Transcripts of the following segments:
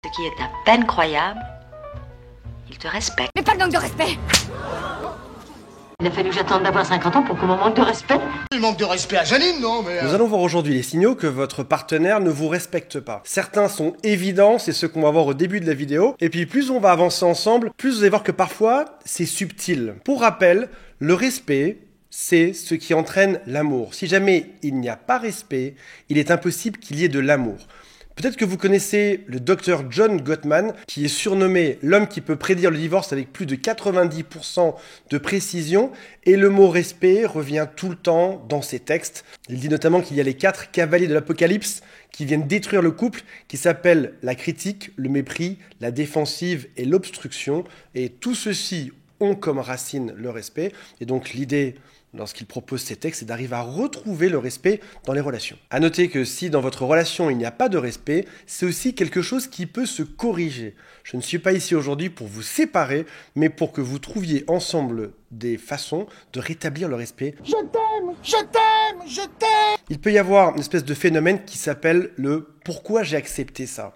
Ce qui est à peine croyable, il te respecte. Mais pas de manque de respect. Il a fallu que j'attende d'avoir 50 ans pour qu'on me manque de respect. Il manque de respect à Janine, non mais... Nous allons voir aujourd'hui les signaux que votre partenaire ne vous respecte pas. Certains sont évidents, c'est ce qu'on va voir au début de la vidéo. Et puis plus on va avancer ensemble, plus vous allez voir que parfois, c'est subtil. Pour rappel, le respect, c'est ce qui entraîne l'amour. Si jamais il n'y a pas respect, il est impossible qu'il y ait de l'amour. Peut-être que vous connaissez le docteur John Gottman, qui est surnommé l'homme qui peut prédire le divorce avec plus de 90% de précision, et le mot respect revient tout le temps dans ses textes. Il dit notamment qu'il y a les 4 cavaliers de l'Apocalypse qui viennent détruire le couple, qui s'appellent la critique, le mépris, la défensive et l'obstruction, et tout ceci ont comme racine le respect, et donc l'idée lorsqu'il propose ces textes, c'est d'arriver à retrouver le respect dans les relations. À noter que si dans votre relation il n'y a pas de respect, c'est aussi quelque chose qui peut se corriger. Je ne suis pas ici aujourd'hui pour vous séparer, mais pour que vous trouviez ensemble des façons de rétablir le respect. Je t'aime, je t'aime, je t'aime. Il peut y avoir une espèce de phénomène qui s'appelle le « pourquoi j'ai accepté ça ?»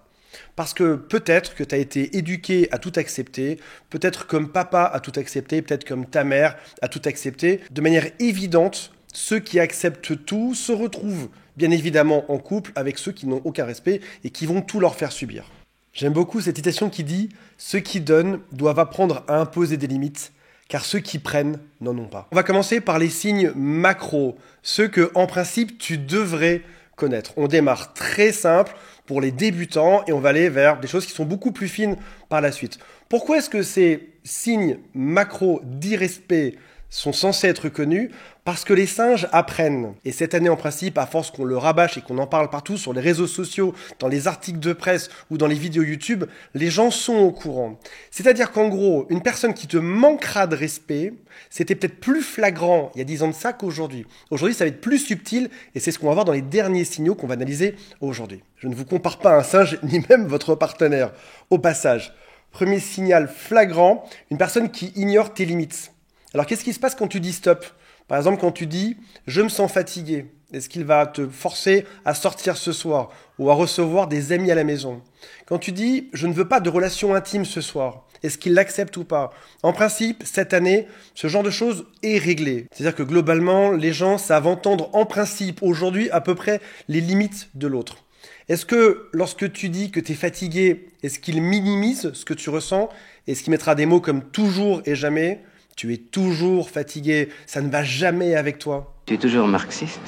Parce que peut-être que tu as été éduqué à tout accepter, peut-être comme papa a tout accepté, peut-être comme ta mère a tout accepté. De manière évidente, ceux qui acceptent tout se retrouvent bien évidemment en couple avec ceux qui n'ont aucun respect et qui vont tout leur faire subir. J'aime beaucoup cette citation qui dit « Ceux qui donnent doivent apprendre à imposer des limites, car ceux qui prennent n'en ont pas ». On va commencer par les signes macro, ceux que en principe tu devrais connaître. On démarre très simple pour les débutants et on va aller vers des choses qui sont beaucoup plus fines par la suite. Pourquoi est-ce que ces signes macro d'irrespect sont censés être connus? Parce que les singes apprennent. Et cette année, en principe, à force qu'on le rabâche et qu'on en parle partout sur les réseaux sociaux, dans les articles de presse ou dans les vidéos YouTube, les gens sont au courant. C'est-à-dire qu'en gros, une personne qui te manquera de respect, c'était peut-être plus flagrant il y a 10 ans de ça qu'aujourd'hui. Aujourd'hui, ça va être plus subtil et c'est ce qu'on va voir dans les derniers signaux qu'on va analyser aujourd'hui. Je ne vous compare pas à un singe ni même votre partenaire. Au passage, premier signal flagrant, une personne qui ignore tes limites. Alors qu'est-ce qui se passe quand tu dis stop ? Par exemple, quand tu dis « je me sens fatigué », est-ce qu'il va te forcer à sortir ce soir ou à recevoir des amis à la maison ? Quand tu dis « je ne veux pas de relation intime ce soir », est-ce qu'il l'accepte ou pas ? En principe, cette année, ce genre de choses est réglé. C'est-à-dire que globalement, les gens savent entendre en principe aujourd'hui à peu près les limites de l'autre. Est-ce que lorsque tu dis que tu es fatigué, est-ce qu'il minimise ce que tu ressens ? Est-ce qu'il mettra des mots comme « toujours et jamais » ? Tu es toujours fatigué, ça ne va jamais avec toi. Tu es toujours marxiste ?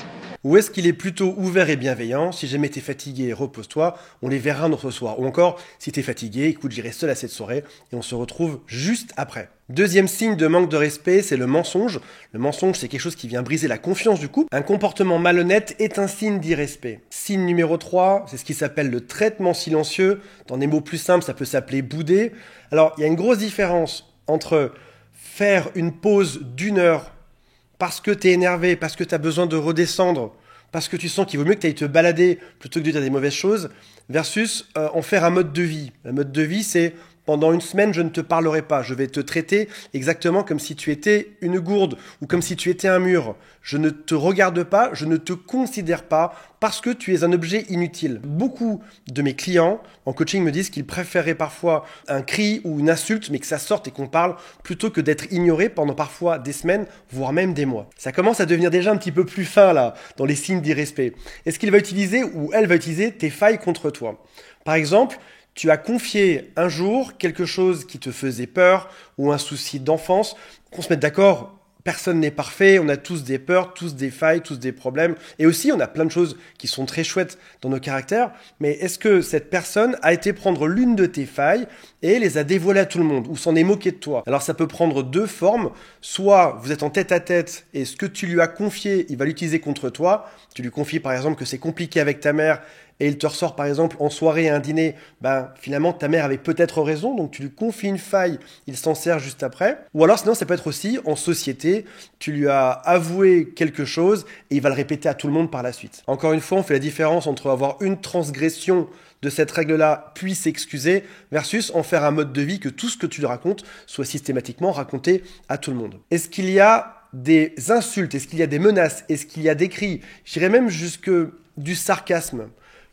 Ou est-ce qu'il est plutôt ouvert et bienveillant ? Si jamais t'es fatigué, repose-toi, on les verra un autre soir. Ou encore, si t'es fatigué, écoute, j'irai seul à cette soirée et on se retrouve juste après. Deuxième signe de manque de respect, c'est le mensonge. Le mensonge, c'est quelque chose qui vient briser la confiance du couple. Un comportement malhonnête est un signe d'irrespect. Signe numéro 3, c'est ce qui s'appelle le traitement silencieux. Dans des mots plus simples, ça peut s'appeler bouder. Alors, il y a une grosse différence entre faire une pause d'1 heure parce que tu es énervé, parce que tu as besoin de redescendre, parce que tu sens qu'il vaut mieux que tu ailles te balader plutôt que de dire des mauvaises choses, versus en faire un mode de vie. Le mode de vie, c'est pendant 1 semaine, je ne te parlerai pas. Je vais te traiter exactement comme si tu étais une gourde ou comme si tu étais un mur. Je ne te regarde pas, je ne te considère pas parce que tu es un objet inutile. Beaucoup de mes clients en coaching me disent qu'ils préféraient parfois un cri ou une insulte, mais que ça sorte et qu'on parle plutôt que d'être ignoré pendant parfois des semaines, voire même des mois. Ça commence à devenir déjà un petit peu plus fin là, dans les signes d'irrespect. Est-ce qu'il va utiliser ou elle va utiliser tes failles contre toi ? Par exemple, tu as confié un jour quelque chose qui te faisait peur ou un souci d'enfance. Qu'on se mette d'accord, personne n'est parfait, on a tous des peurs, tous des failles, tous des problèmes. Et aussi, on a plein de choses qui sont très chouettes dans nos caractères. Mais est-ce que cette personne a été prendre l'une de tes failles et les a dévoilées à tout le monde ou s'en est moqué de toi ? Alors ça peut prendre 2 formes. Soit vous êtes en tête à tête et ce que tu lui as confié, il va l'utiliser contre toi. Tu lui confies par exemple que c'est compliqué avec ta mère et il te ressort par exemple en soirée à un dîner, finalement ta mère avait peut-être raison, donc tu lui confies une faille, il s'en sert juste après. Ou alors sinon ça peut être aussi en société, tu lui as avoué quelque chose et il va le répéter à tout le monde par la suite. Encore une fois, on fait la différence entre avoir une transgression de cette règle-là puis s'excuser versus en faire un mode de vie que tout ce que tu lui racontes soit systématiquement raconté à tout le monde. Est-ce qu'il y a des insultes? Est-ce qu'il y a des menaces? Est-ce qu'il y a des cris? J'irais même jusque du sarcasme.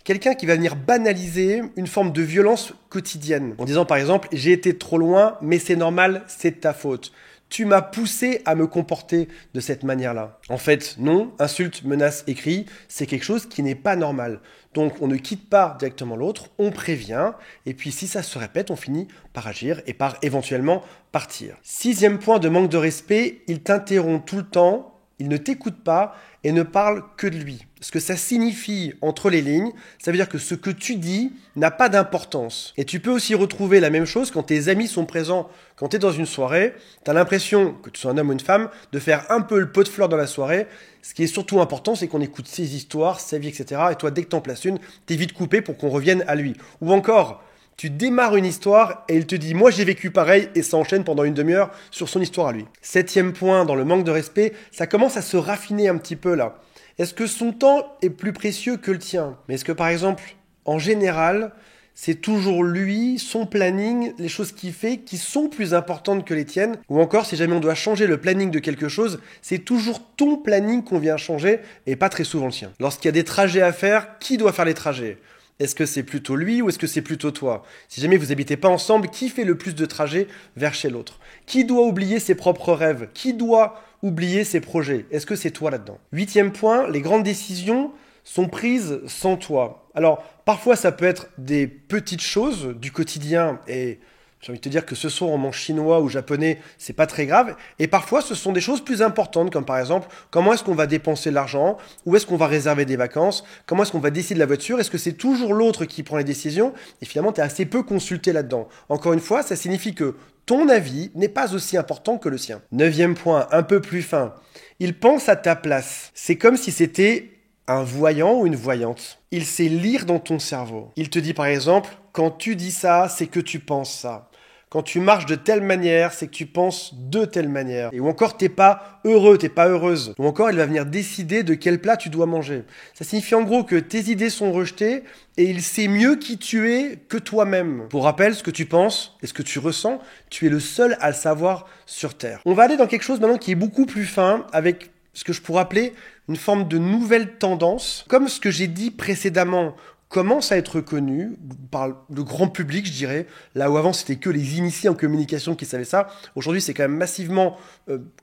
quelqu'un qui va venir banaliser une forme de violence quotidienne. En disant par exemple, j'ai été trop loin, mais c'est normal, c'est de ta faute. Tu m'as poussé à me comporter de cette manière-là. En fait, non, insulte, menace, écrit, c'est quelque chose qui n'est pas normal. Donc on ne quitte pas directement l'autre, on prévient, et puis si ça se répète, on finit par agir et par éventuellement partir. 6e point de manque de respect, il t'interrompt tout le temps, il ne t'écoute pas et ne parle que de lui. Ce que ça signifie entre les lignes, ça veut dire que ce que tu dis n'a pas d'importance. Et tu peux aussi retrouver la même chose quand tes amis sont présents. Quand tu es dans une soirée, tu as l'impression, que tu sois un homme ou une femme, de faire un peu le pot de fleurs dans la soirée. Ce qui est surtout important, c'est qu'on écoute ses histoires, sa vie, etc. Et toi, dès que tu en places une, t'es vite coupé pour qu'on revienne à lui. Ou encore, tu démarres une histoire et il te dit « moi j'ai vécu pareil » et ça enchaîne pendant une demi-heure sur son histoire à lui. 7e point, dans le manque de respect, ça commence à se raffiner un petit peu là. Est-ce que son temps est plus précieux que le tien? Mais est-ce que par exemple, en général, c'est toujours lui, son planning, les choses qu'il fait qui sont plus importantes que les tiennes? Ou encore, si jamais on doit changer le planning de quelque chose, c'est toujours ton planning qu'on vient changer et pas très souvent le sien. Lorsqu'il y a des trajets à faire, qui doit faire les trajets? Est-ce que c'est plutôt lui ou est-ce que c'est plutôt toi? Si jamais vous n'habitez pas ensemble, qui fait le plus de trajets vers chez l'autre? Qui doit oublier ses propres rêves? Qui doit oublier ses projets? Est-ce que c'est toi là-dedans? 8e point, les grandes décisions sont prises sans toi. Alors, parfois ça peut être des petites choses du quotidien et j'ai envie de te dire que ce soit en mange chinois ou japonais, c'est pas très grave. Et parfois, ce sont des choses plus importantes, comme par exemple, comment est-ce qu'on va dépenser l'argent? Où est-ce qu'on va réserver des vacances? Comment est-ce qu'on va décider de la voiture? Est-ce que c'est toujours l'autre qui prend les décisions? Et finalement, tu es assez peu consulté là-dedans. Encore une fois, ça signifie que ton avis n'est pas aussi important que le sien. 9e point, un peu plus fin. Il pense à ta place. C'est comme si c'était un voyant ou une voyante. Il sait lire dans ton cerveau. Il te dit par exemple, quand tu dis ça, c'est que tu penses ça. Quand tu marches de telle manière, c'est que tu penses de telle manière. Et ou encore, t'es pas heureux, t'es pas heureuse. Ou encore, il va venir décider de quel plat tu dois manger. Ça signifie en gros que tes idées sont rejetées et il sait mieux qui tu es que toi-même. Pour rappel, ce que tu penses et ce que tu ressens, tu es le seul à le savoir sur Terre. On va aller dans quelque chose maintenant qui est beaucoup plus fin avec ce que je pourrais appeler une forme de nouvelle tendance. Comme ce que j'ai dit précédemment, commence à être connu par le grand public, je dirais. Là où avant, c'était que les initiés en communication qui savaient ça. Aujourd'hui, c'est quand même massivement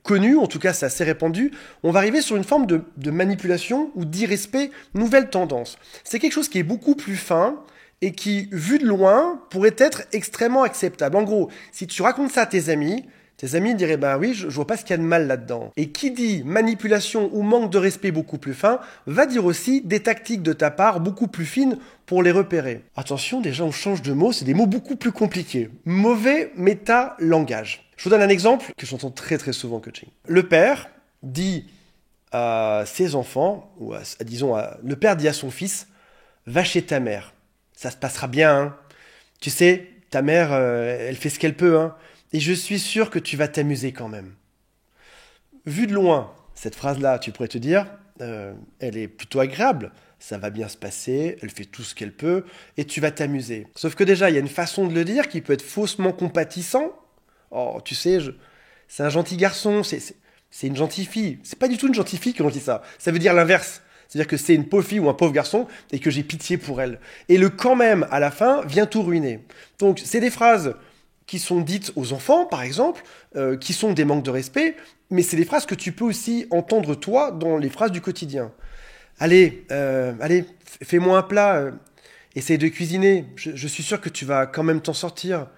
connu. En tout cas, c'est assez répandu. On va arriver sur une forme de manipulation ou d'irrespect, nouvelle tendance. C'est quelque chose qui est beaucoup plus fin et qui, vu de loin, pourrait être extrêmement acceptable. En gros, si tu racontes ça à tes amis diraient, ben oui, je vois pas ce qu'il y a de mal là-dedans. Et qui dit manipulation ou manque de respect beaucoup plus fin, va dire aussi des tactiques de ta part beaucoup plus fines pour les repérer. Attention, déjà on change de mots, c'est des mots beaucoup plus compliqués. Mauvais méta-langage. Je vous donne un exemple que j'entends très très souvent en coaching. Le père dit à ses enfants, ou le père dit à son fils, va chez ta mère, ça se passera bien, hein. Tu sais, ta mère, elle fait ce qu'elle peut, hein. Et je suis sûr que tu vas t'amuser quand même. Vu de loin, cette phrase-là, tu pourrais te dire, elle est plutôt agréable. Ça va bien se passer, elle fait tout ce qu'elle peut, et tu vas t'amuser. Sauf que déjà, il y a une façon de le dire qui peut être faussement compatissant. Oh, tu sais, c'est un gentil garçon, c'est une gentille fille. C'est pas du tout une gentille fille quand on dit ça. Ça veut dire l'inverse. C'est-à-dire que c'est une pauvre fille ou un pauvre garçon et que j'ai pitié pour elle. Et le quand même, à la fin, vient tout ruiner. Donc, c'est des phrases qui sont dites aux enfants, par exemple, qui sont des manques de respect, mais c'est des phrases que tu peux aussi entendre, toi, dans les phrases du quotidien. Allez, fais-moi un plat, essaye de cuisiner, je suis sûr que tu vas quand même t'en sortir,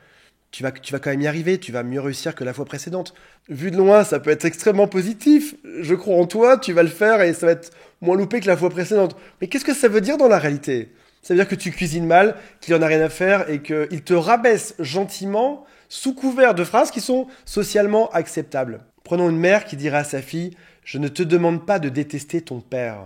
tu vas quand même y arriver, tu vas mieux réussir que la fois précédente. Vu de loin, ça peut être extrêmement positif, je crois en toi, tu vas le faire et ça va être moins loupé que la fois précédente. Mais qu'est-ce que ça veut dire dans la réalité ? Ça veut dire que tu cuisines mal, qu'il en a rien à faire et qu'il te rabaisse gentiment sous couvert de phrases qui sont socialement acceptables. Prenons une mère qui dirait à sa fille « Je ne te demande pas de détester ton père ».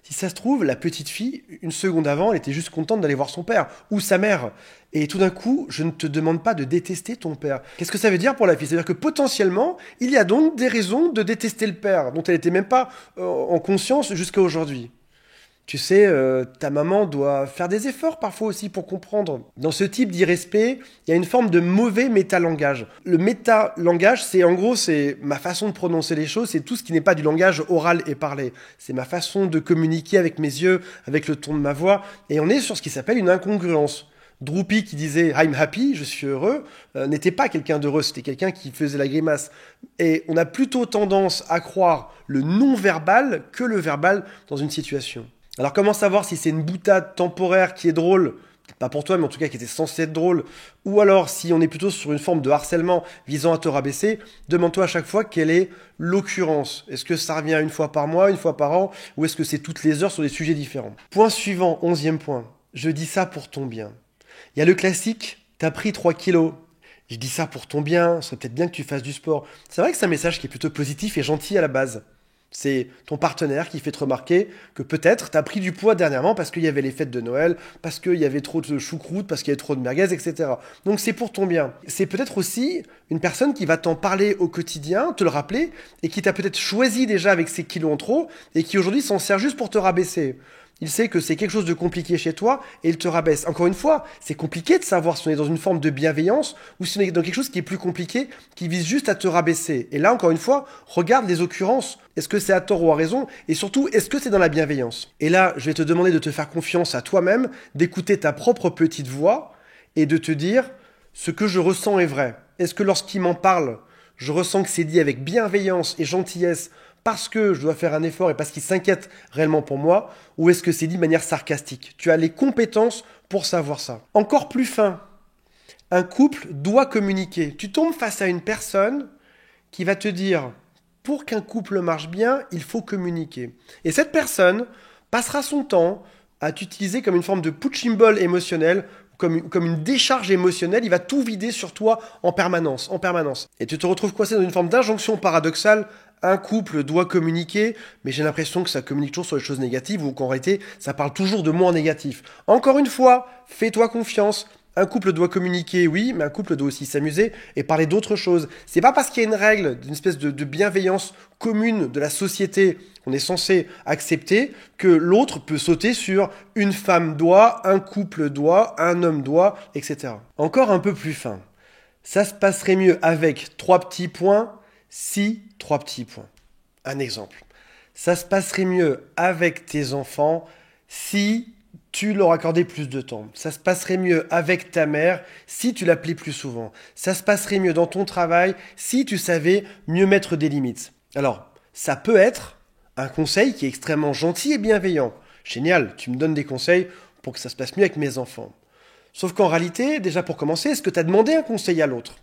Si ça se trouve, la petite fille, une seconde avant, elle était juste contente d'aller voir son père ou sa mère. Et tout d'un coup, je ne te demande pas de détester ton père. Qu'est-ce que ça veut dire pour la fille? C'est-à-dire que potentiellement, il y a donc des raisons de détester le père, dont elle n'était même pas en conscience jusqu'à aujourd'hui. Tu sais, ta maman doit faire des efforts parfois aussi pour comprendre. Dans ce type d'irrespect, il y a une forme de mauvais métalangage. Le métalangage, c'est ma façon de prononcer les choses, c'est tout ce qui n'est pas du langage oral et parlé. C'est ma façon de communiquer avec mes yeux, avec le ton de ma voix, et on est sur ce qui s'appelle une incongruence. Drupi qui disait « I'm happy », je suis heureux, n'était pas quelqu'un d'heureux, c'était quelqu'un qui faisait la grimace. Et on a plutôt tendance à croire le non-verbal que le verbal dans une situation. Alors comment savoir si c'est une boutade temporaire qui est drôle, pas pour toi mais en tout cas qui était censée être drôle, ou alors si on est plutôt sur une forme de harcèlement visant à te rabaisser, demande-toi à chaque fois quelle est l'occurrence. Est-ce que ça revient une fois par mois, une fois par an, ou est-ce que c'est toutes les heures sur des sujets différents? Point suivant, 11e point, je dis ça pour ton bien. Il y a le classique, t'as pris 3 kilos. Je dis ça pour ton bien, ce serait peut-être bien que tu fasses du sport. C'est vrai que c'est un message qui est plutôt positif et gentil à la base. C'est ton partenaire qui fait te remarquer que peut-être t'as pris du poids dernièrement parce qu'il y avait les fêtes de Noël, parce qu'il y avait trop de choucroute, parce qu'il y avait trop de merguez, etc. Donc c'est pour ton bien. C'est peut-être aussi une personne qui va t'en parler au quotidien, te le rappeler, et qui t'a peut-être choisi déjà avec ses kilos en trop, et qui aujourd'hui s'en sert juste pour te rabaisser. Il sait que c'est quelque chose de compliqué chez toi et il te rabaisse. Encore une fois, c'est compliqué de savoir si on est dans une forme de bienveillance ou si on est dans quelque chose qui est plus compliqué, qui vise juste à te rabaisser. Et là, encore une fois, regarde les occurrences. Est-ce que c'est à tort ou à raison? Et surtout, est-ce que c'est dans la bienveillance? Et là, je vais te demander de te faire confiance à toi-même, d'écouter ta propre petite voix et de te dire « ce que je ressens est vrai ». Est-ce que lorsqu'il m'en parle, je ressens que c'est dit avec bienveillance et gentillesse parce que je dois faire un effort et parce qu'il s'inquiète réellement pour moi, ou est-ce que c'est dit de manière sarcastique? Tu as les compétences pour savoir ça. Encore plus fin, un couple doit communiquer. Tu tombes face à une personne qui va te dire, pour qu'un couple marche bien, il faut communiquer. Et cette personne passera son temps à t'utiliser comme une forme de punching ball émotionnel, comme une décharge émotionnelle, il va tout vider sur toi en permanence. Et tu te retrouves coincé dans une forme d'injonction paradoxale. Un couple doit communiquer, mais j'ai l'impression que ça communique toujours sur les choses négatives ou qu'en réalité, ça parle toujours de moi en négatif. Encore une fois, fais-toi confiance. Un couple doit communiquer, oui, mais un couple doit aussi s'amuser et parler d'autres choses. C'est pas parce qu'il y a une règle, d'une espèce de bienveillance commune de la société qu'on est censé accepter que l'autre peut sauter sur une femme doit, un couple doit, un homme doit, etc. Encore un peu plus fin. Ça se passerait mieux avec 3 petits points, si 3 petits points. Un exemple. Ça se passerait mieux avec tes enfants si tu leur accordais plus de temps. Ça se passerait mieux avec ta mère si tu l'appelais plus souvent. Ça se passerait mieux dans ton travail si tu savais mieux mettre des limites. Alors, ça peut être un conseil qui est extrêmement gentil et bienveillant. Génial, tu me donnes des conseils pour que ça se passe mieux avec mes enfants. Sauf qu'en réalité, déjà pour commencer, est-ce que tu as demandé un conseil à l'autre?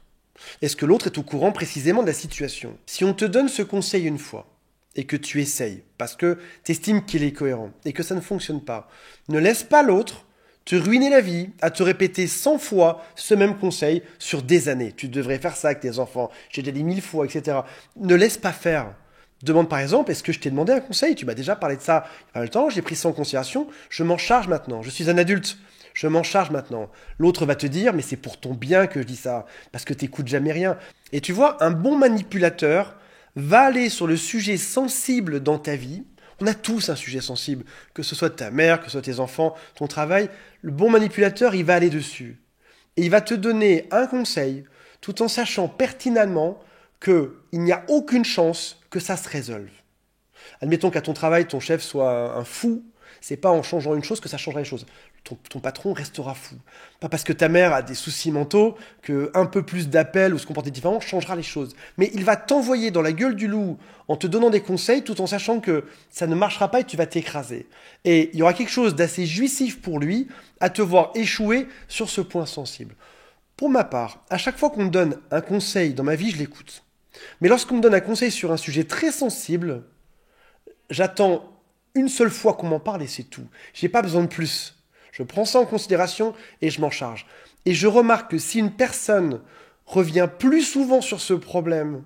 Est-ce que l'autre est au courant précisément de la situation? Si on te donne ce conseil une fois, et que tu essayes, parce que tu estimes qu'il est cohérent, et que ça ne fonctionne pas, ne laisse pas l'autre te ruiner la vie à te répéter 100 fois ce même conseil sur des années. Tu devrais faire ça avec tes enfants, j'ai déjà dit 1000 fois, etc. Ne laisse pas faire. Demande par exemple, est-ce que je t'ai demandé un conseil? Tu m'as déjà parlé de ça il y a pas longtemps, j'ai pris ça en considération, je m'en charge maintenant, je suis un adulte. Je m'en charge maintenant. L'autre va te dire, mais c'est pour ton bien que je dis ça, parce que t'écoutes jamais rien. Et tu vois, un bon manipulateur va aller sur le sujet sensible dans ta vie. On a tous un sujet sensible, que ce soit ta mère, que ce soit tes enfants, ton travail. Le bon manipulateur, il va aller dessus. Et il va te donner un conseil, tout en sachant pertinemment qu'il n'y a aucune chance que ça se résolve. Admettons qu'à ton travail, ton chef soit un fou. C'est pas en changeant une chose que ça changera les choses. Ton patron restera fou. Pas parce que ta mère a des soucis mentaux que un peu plus d'appels ou se comporter différemment changera les choses. Mais il va t'envoyer dans la gueule du loup en te donnant des conseils tout en sachant que ça ne marchera pas et tu vas t'écraser. Et il y aura quelque chose d'assez jouissif pour lui à te voir échouer sur ce point sensible. Pour ma part, à chaque fois qu'on me donne un conseil dans ma vie, je l'écoute. Mais lorsqu'on me donne un conseil sur un sujet très sensible, j'attends une seule fois qu'on m'en parle et c'est tout. J'ai pas besoin de plus. Je prends ça en considération et je m'en charge. Et je remarque que si une personne revient plus souvent sur ce problème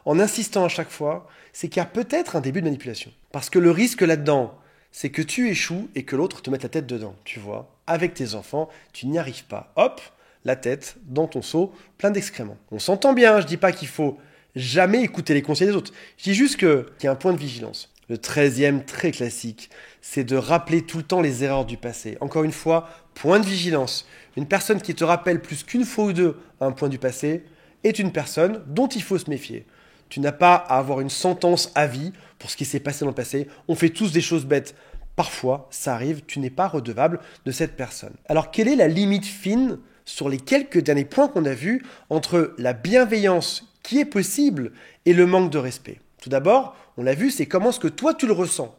en insistant à chaque fois, c'est qu'il y a peut-être un début de manipulation. Parce que le risque là-dedans, c'est que tu échoues et que l'autre te mette la tête dedans. Tu vois, avec tes enfants, tu n'y arrives pas. Hop, la tête dans ton seau, plein d'excréments. On s'entend bien, je dis pas qu'il faut jamais écouter les conseils des autres. Je dis juste qu'il y a un point de vigilance. Le 13e, très classique, c'est de rappeler tout le temps les erreurs du passé. Encore une fois, point de vigilance. Une personne qui te rappelle plus qu'une fois ou deux un point du passé est une personne dont il faut se méfier. Tu n'as pas à avoir une sentence à vie pour ce qui s'est passé dans le passé. On fait tous des choses bêtes. Parfois, ça arrive, tu n'es pas redevable de cette personne. Alors, quelle est la limite fine sur les quelques derniers points qu'on a vus entre la bienveillance qui est possible et le manque de respect? Tout d'abord, on l'a vu, c'est comment est-ce que toi tu le ressens.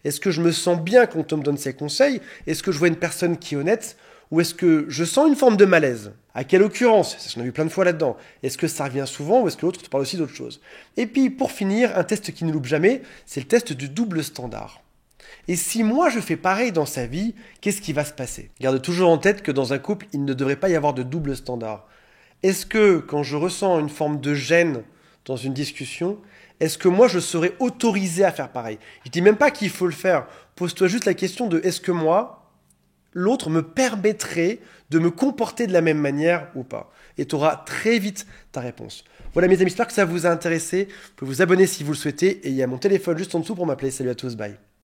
Est-ce que je me sens bien quand on me donne ces conseils? Est-ce que je vois une personne qui est honnête? Ou est-ce que je sens une forme de malaise? À quelle occurrence? J'en ai vu plein de fois là-dedans. Est-ce que ça revient souvent ou est-ce que l'autre te parle aussi d'autre chose? Et puis, pour finir, un test qui ne loupe jamais, c'est le test du double standard. Et si moi je fais pareil dans sa vie, qu'est-ce qui va se passer? Garde toujours en tête que dans un couple, il ne devrait pas y avoir de double standard. Est-ce que quand je ressens une forme de gêne dans une discussion, est-ce que moi je serais autorisé à faire pareil? Je dis même pas qu'il faut le faire. Pose-toi juste la question de est-ce que moi, l'autre me permettrait de me comporter de la même manière ou pas? Et tu auras très vite ta réponse. Voilà mes amis, j'espère que ça vous a intéressé. Vous pouvez vous abonner si vous le souhaitez. Et il y a mon téléphone juste en dessous pour m'appeler. Salut à tous, bye.